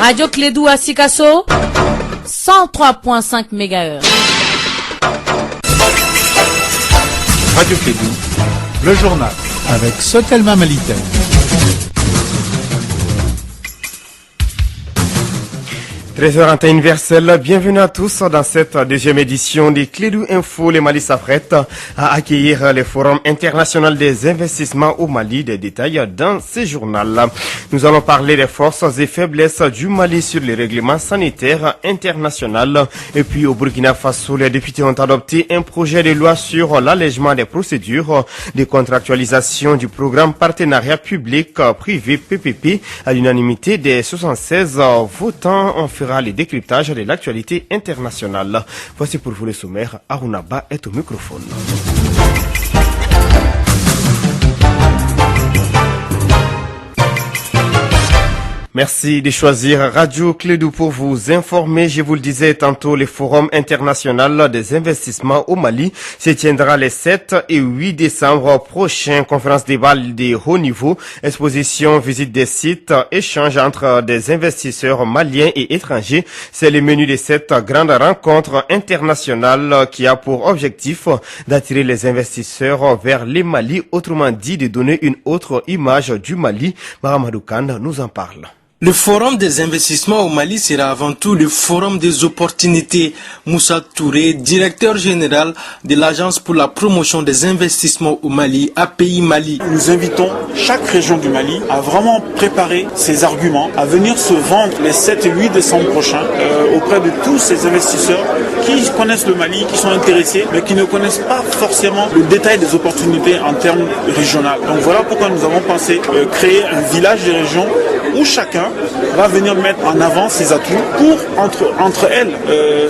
Radio Clédou à Sikasso, 103.5 MHz. Radio Clédou, le journal, avec Sotelma Malitaire. 13h en universel, bienvenue à tous dans cette deuxième édition des Clédou Info. Le Mali s'apprête à accueillir le Forum international des investissements au Mali. Des détails dans ce journal. Nous allons parler des forces et faiblesses du Mali sur les règlements sanitaires internationaux. Et puis au Burkina Faso, les députés ont adopté un projet de loi sur l'allègement des procédures de contractualisation du programme partenariat public-privé PPP à l'unanimité des 76 votants. On fera les décryptages de l'actualité internationale. Voici pour vous le sommaire. Arunaba est au microphone. Merci de choisir Radio Clédou pour vous informer. Je vous le disais tantôt, le Forum international des investissements au Mali se tiendra les 7 et 8 décembre prochains. Conférence débat de haut niveau, exposition, visite des sites, échange entre des investisseurs maliens et étrangers. C'est le menu de cette grande rencontre internationale qui a pour objectif d'attirer les investisseurs vers le Mali, autrement dit de donner une autre image du Mali. Mahamadou Khan nous en parle. Le Forum des investissements au Mali sera avant tout le Forum des opportunités. Moussa Touré, directeur général de l'Agence pour la promotion des investissements au Mali, API Mali. Nous invitons chaque région du Mali à vraiment préparer ses arguments, à venir se vendre les 7 et 8 décembre prochains auprès de tous ces investisseurs qui connaissent le Mali, qui sont intéressés, mais qui ne connaissent pas forcément le détail des opportunités en termes régionaux. Donc voilà pourquoi nous avons pensé créer un village des régions où chacun va venir mettre en avant ses atouts pour, entre elles,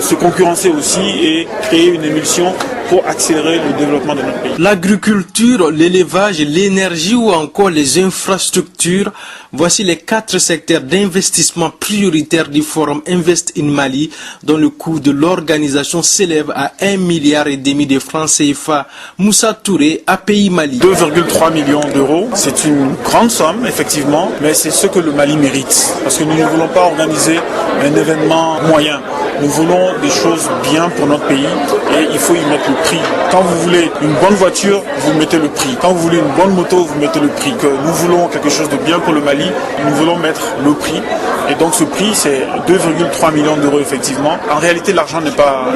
se concurrencer aussi et créer une émulsion pour accélérer le développement de notre pays. L'agriculture, l'élevage, l'énergie ou encore les infrastructures, voici les 4 secteurs d'investissement prioritaires du Forum Invest in Mali, dont le coût de l'organisation s'élève à 1,5 milliard de francs CFA. Moussa Touré, API Mali. 2,3 millions d'euros, c'est une grande somme, effectivement, mais c'est ce que le Mali mérite. Parce que nous ne voulons pas organiser un événement moyen. Nous voulons des choses bien pour notre pays et il faut y mettre le prix. Quand vous voulez une bonne voiture, vous mettez le prix. Quand vous voulez une bonne moto, vous mettez le prix. Que nous voulons quelque chose de bien pour le Mali, nous voulons mettre le prix. Et donc ce prix, c'est 2,3 millions d'euros effectivement. En réalité, l'argent n'est pas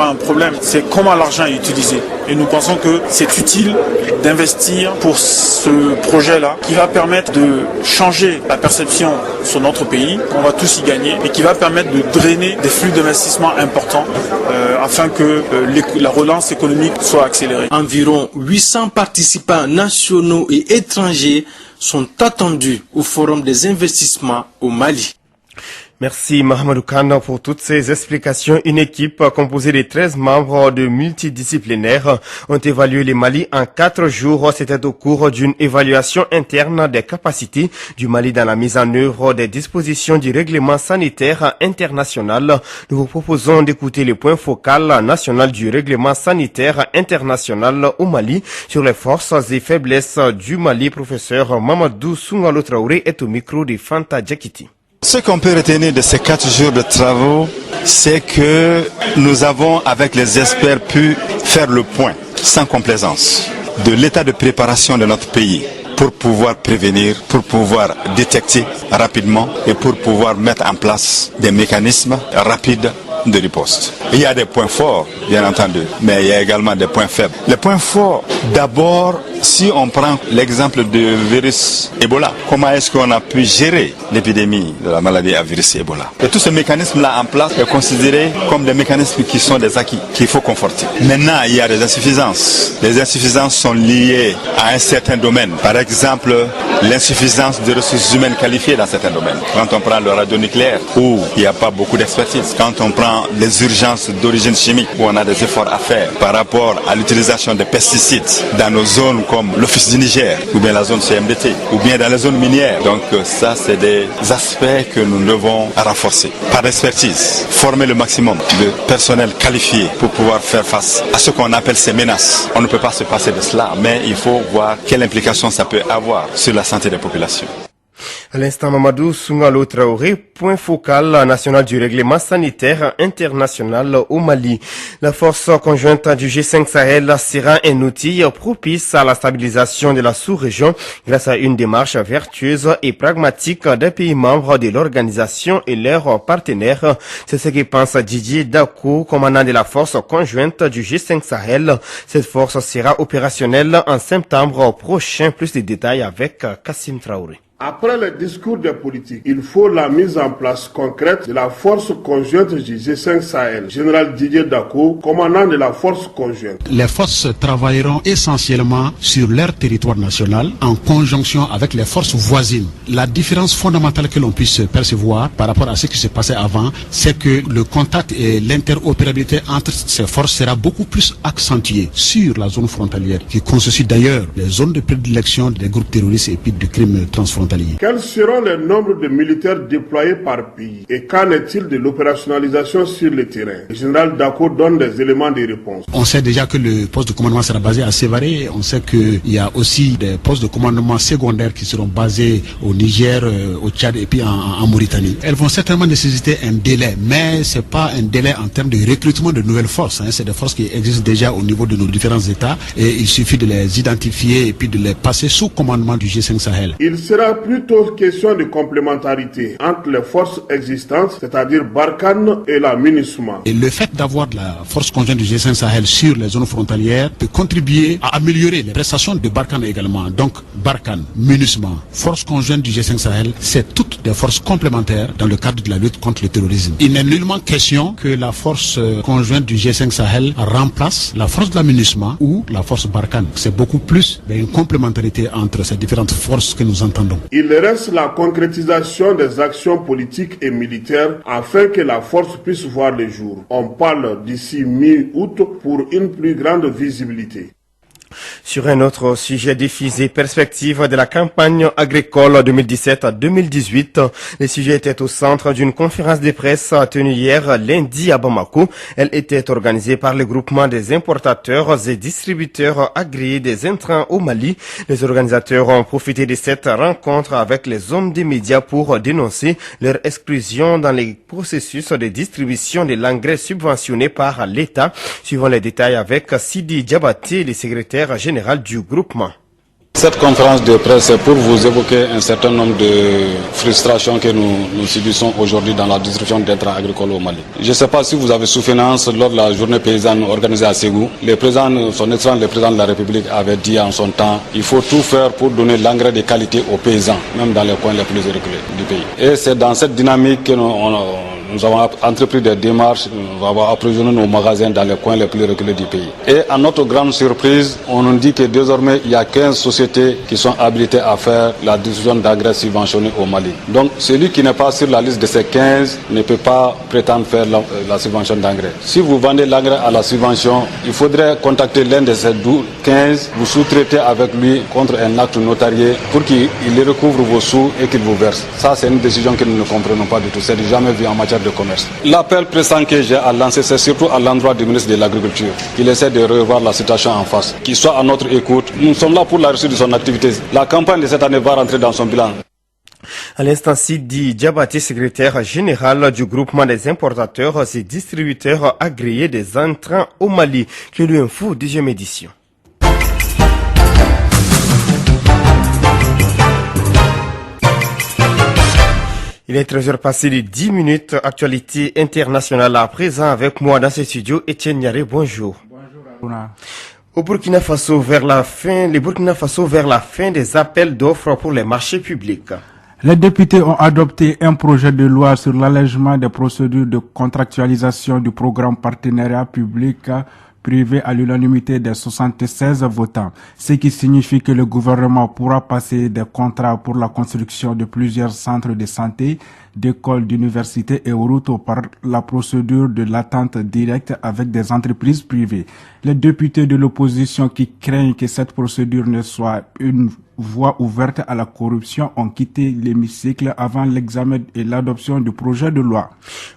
un problème. C'est comment l'argent est utilisé. Et nous pensons que c'est utile d'investir pour ce projet-là qui va permettre de changer la perception sur notre pays, qu'on va tous y gagner, et qui va permettre de drainer des flux d'investissement importants afin que la relance économique soit accélérée. Environ 800 participants nationaux et étrangers sont attendus au Forum des investissements au Mali. Merci Mahamadou Khan pour toutes ces explications. Une équipe composée de 13 membres de multidisciplinaires ont évalué le Mali en 4 jours. C'était au cours d'une évaluation interne des capacités du Mali dans la mise en œuvre des dispositions du règlement sanitaire international. Nous vous proposons d'écouter le point focal national du règlement sanitaire international au Mali sur les forces et faiblesses du Mali. Professeur Mamadou Soungalo Traoré est au micro de Fanta Djakiti. Ce qu'on peut retenir de ces 4 jours de travaux, c'est que nous avons, avec les experts, pu faire le point, sans complaisance, de l'état de préparation de notre pays pour pouvoir prévenir, pour pouvoir détecter rapidement et pour pouvoir mettre en place des mécanismes rapides de riposte. Il y a des points forts, bien entendu, mais il y a également des points faibles. Les points forts, d'abord, si on prend l'exemple du virus Ebola, comment est-ce qu'on a pu gérer l'épidémie de la maladie à virus Ebola? Et tous ces mécanismes-là en place est considéré comme des mécanismes qui sont des acquis, qu'il faut conforter. Maintenant, il y a des insuffisances. Les insuffisances sont liées à un certain domaine. Par exemple, l'insuffisance de ressources humaines qualifiées dans certains domaines. Quand on prend le radionucléaire, où il n'y a pas beaucoup d'expertise. Quand on prend les urgences d'origine chimique, où on a des efforts à faire par rapport à l'utilisation des pesticides dans nos zones comme l'Office du Niger, ou bien la zone CMDT, ou bien dans les zones minières. Donc ça, c'est des aspects que nous devons renforcer. Par expertise, former le maximum de personnel qualifié pour pouvoir faire face à ce qu'on appelle ces menaces. On ne peut pas se passer de cela, mais il faut voir quelle implication ça peut avoir sur la santé des populations. À l'instant, Mamadou Soungalo Traoré, point focal national du règlement sanitaire international au Mali. La force conjointe du G5 Sahel sera un outil propice à la stabilisation de la sous-région grâce à une démarche vertueuse et pragmatique des pays membres de l'organisation et leurs partenaires. C'est ce que pense Didier Dakou, commandant de la force conjointe du G5 Sahel. Cette force sera opérationnelle en septembre prochain. Plus de détails avec Kassim Traoré. Après le discours des politiques, il faut la mise en place concrète de la force conjointe du G5 Sahel. Général Didier Dakou, commandant de la force conjointe. Les forces travailleront essentiellement sur leur territoire national en conjonction avec les forces voisines. La différence fondamentale que l'on puisse percevoir par rapport à ce qui se passait avant, c'est que le contact et l'interopérabilité entre ces forces sera beaucoup plus accentuée sur la zone frontalière, qui constitue d'ailleurs les zones de prédilection des groupes terroristes et puis de crimes transfrontaliers. Quels seront les nombres de militaires déployés par pays et qu'en est-il de l'opérationnalisation sur le terrain? Le général Dakou donne des éléments de réponse. On sait déjà que le poste de commandement sera basé à Sévaré. On sait qu'il y a aussi des postes de commandement secondaires qui seront basés au Niger, au Tchad et puis en Mauritanie. Elles vont certainement nécessiter un délai, mais c'est pas un délai en termes de recrutement de nouvelles forces. C'est des forces qui existent déjà au niveau de nos différents États et il suffit de les identifier et puis de les passer sous commandement du G5 Sahel. Il sera plutôt question de complémentarité entre les forces existantes, c'est-à-dire Barkhane et la MINUSMA. Et le fait d'avoir de la force conjointe du G5 Sahel sur les zones frontalières peut contribuer à améliorer les prestations de Barkhane également. Donc Barkhane, MINUSMA, force conjointe du G5 Sahel, c'est toutes des forces complémentaires dans le cadre de la lutte contre le terrorisme. Il n'est nullement question que la force conjointe du G5 Sahel remplace la force de la MINUSMA ou la force Barkhane. C'est beaucoup plus une complémentarité entre ces différentes forces que nous entendons. Il reste la concrétisation des actions politiques et militaires afin que la force puisse voir le jour. On parle d'ici mi-août pour une plus grande visibilité. Sur un autre sujet, défis et perspectives de la campagne agricole 2017-2018. Les sujets étaient au centre d'une conférence de presse tenue hier lundi à Bamako. Elle était organisée par le groupement des importateurs et distributeurs agréés des intrants au Mali. Les organisateurs ont profité de cette rencontre avec les hommes des médias pour dénoncer leur exclusion dans les processus de distribution de l'engrais subventionné par l'État. Suivant les détails avec Sidi Diabaté, le secrétaire général du groupement. Cette conférence de presse est pour vous évoquer un certain nombre de frustrations que nous subissons aujourd'hui dans la distribution d'intrants agricoles au Mali. Je ne sais pas si vous avez souvenance lors de la journée paysanne organisée à Ségou. Son excellence le président de la République avait dit en son temps il faut tout faire pour donner l'engrais de qualité aux paysans, même dans les coins les plus reculés du pays. Et c'est dans cette dynamique que nous avons entrepris des démarches, nous avons approvisionné nos magasins dans les coins les plus reculés du pays. Et à notre grande surprise, on nous dit que désormais il y a 15 sociétés qui sont habilitées à faire la distribution d'engrais subventionnés au Mali. Donc celui qui n'est pas sur la liste de ces 15 ne peut pas prétendre faire la subvention d'engrais. Si vous vendez l'engrais à la subvention, il faudrait contacter l'un de ces 15, vous sous-traiter avec lui contre un acte notarié pour qu'il recouvre vos sous et qu'il vous verse. Ça, c'est une décision que nous ne comprenons pas du tout. C'est jamais vu en matière de commerce. L'appel pressant que j'ai à lancer, c'est surtout à l'endroit du ministre de l'Agriculture, qu'il essaie de revoir la situation en face, qu'il soit à notre écoute. Nous sommes là pour la réussite de son activité. La campagne de cette année va rentrer dans son bilan. À l'instant, Sidi Diabaté, secrétaire général du groupement des importateurs et distributeurs agréés des intrants au Mali. Clélu Info, 10e édition. Il est 13h passé de 10 minutes. Actualité internationale à présent avec moi dans ce studio. Etienne Niaré, bonjour. Bonjour Aruna. Au Burkina Faso, les Burkina Faso vers la fin des appels d'offres pour les marchés publics. Les députés ont adopté un projet de loi sur l'allègement des procédures de contractualisation du programme partenariat public-privé à l'unanimité des 76 votants, ce qui signifie que le gouvernement pourra passer des contrats pour la construction de plusieurs centres de santé, d'écoles, d'universités et routes par la procédure de l'attente directe avec des entreprises privées. Les députés de l'opposition qui craignent que cette procédure ne soit une voie ouverte à la corruption ont quitté l'hémicycle avant l'examen et l'adoption du projet de loi.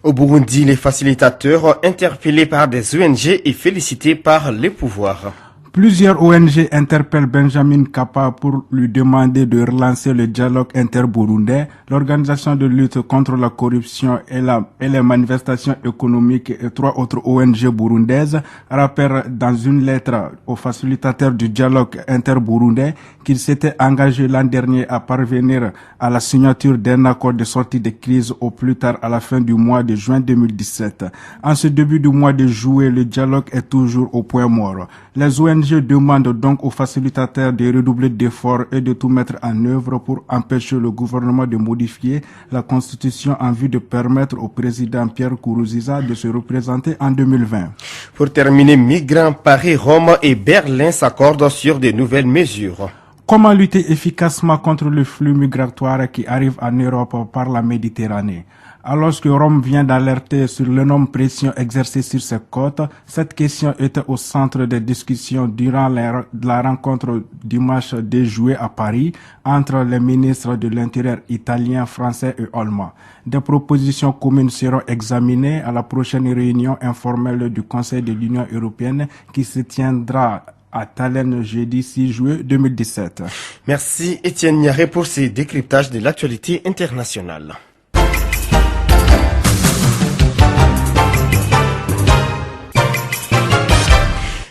Au Burundi, les facilitateurs interpellés par des ONG et félicités par les pouvoirs. Plusieurs ONG interpellent Benjamin Kappa pour lui demander de relancer le dialogue interburundais. L'organisation de lutte contre la corruption et les manifestations économiques et 3 autres ONG burundaises rappellent dans une lettre au facilitateur du dialogue interburundais qu'il s'était engagé l'an dernier à parvenir à la signature d'un accord de sortie de crise au plus tard à la fin du mois de juin 2017. En ce début du mois de juillet, le dialogue est toujours au point mort. Les ONG demandent donc aux facilitateurs de redoubler d'efforts et de tout mettre en œuvre pour empêcher le gouvernement de modifier la Constitution en vue de permettre au président Pierre Nkurunziza de se représenter en 2020. Pour terminer, migrants, Paris, Rome et Berlin s'accordent sur de nouvelles mesures. Comment lutter efficacement contre le flux migratoire qui arrive en Europe par la Méditerranée? Alors que Rome vient d'alerter sur l'énorme pression exercée sur ses côtes, cette question était au centre des discussions durant la rencontre dimanche 2 juillet à Paris entre les ministres de l'Intérieur italiens, français et allemands. Des propositions communes seront examinées à la prochaine réunion informelle du Conseil de l'Union européenne qui se tiendra à Tallinn jeudi 6 juillet 2017. Merci Étienne Niaré pour ces décryptages de l'actualité internationale.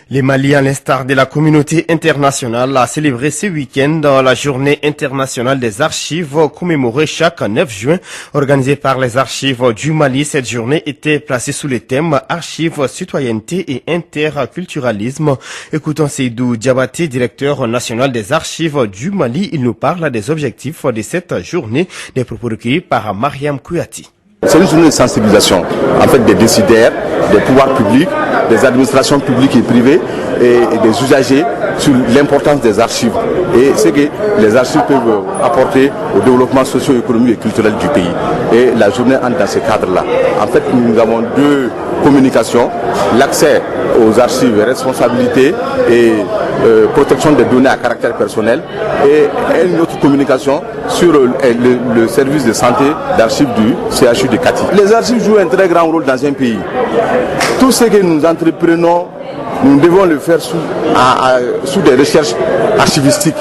Le Mali, à l'instar de la communauté internationale, a célébré ce week-end la journée internationale des archives commémorée chaque 9 juin. Organisée par les archives du Mali, cette journée était placée sous le thème archives, citoyenneté et interculturalisme. Écoutons Seydou Diabaté, directeur national des archives du Mali. Il nous parle des objectifs de cette journée, des propos recueillis par Mariam Kouati. C'est une journée de sensibilisation, en fait, des décideurs, des pouvoirs publics, des administrations publiques et privées et des usagers sur l'importance des archives et ce que les archives peuvent apporter au développement socio-économique et culturel du pays. Et la journée entre dans ce cadre-là. En fait, nous avons 2 communications, l'accès aux archives, responsabilité et protection des données à caractère personnel et une autre communication sur le service de santé d'archives du CHU de Kati. Les archives jouent un très grand rôle dans un pays. Tout ce que nous entreprenons, nous devons le faire sous des recherches archivistiques.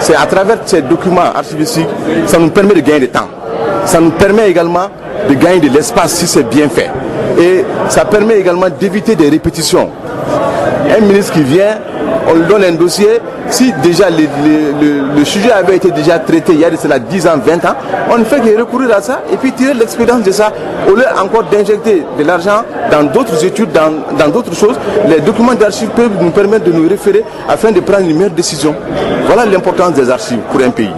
C'est à travers ces documents archivistiques, ça nous permet de gagner du temps. Ça nous permet également de gagner de l'espace si c'est bien fait. Et ça permet également d'éviter des répétitions. Un ministre qui vient, on lui donne un dossier, si déjà le sujet avait été déjà traité il y a de cela 10 ans, 20 ans, on ne fait que recourir à ça et puis tirer l'expérience de ça. Au lieu encore d'injecter de l'argent dans d'autres études, dans d'autres choses, les documents d'archives peuvent nous permettre de nous référer afin de prendre une meilleure décision. Voilà l'importance des archives pour un pays.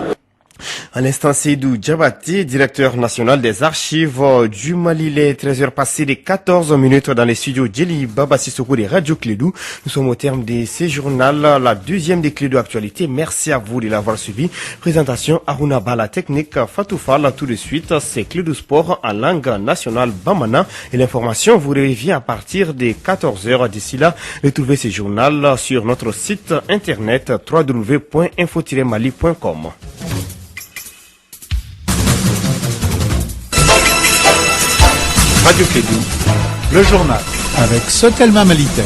À l'instant, Seydou Diabaté, directeur national des archives du Mali. Les 13h passées de 14 minutes dans les studios Djeli Baba Sissoko de Radio Clédou. Nous sommes au terme de ce journal, la deuxième des Clédou Actualité. Merci à vous de l'avoir suivi. Présentation Aruna Bala, technique Fatou Fall. Tout de suite, c'est Clédou Sport en langue nationale Bamana. Et l'information vous revient à partir de 14h. D'ici là, retrouvez ce journal sur notre site internet www.info-mali.com. Radio Clédou, le journal avec Sotelma Malitaire.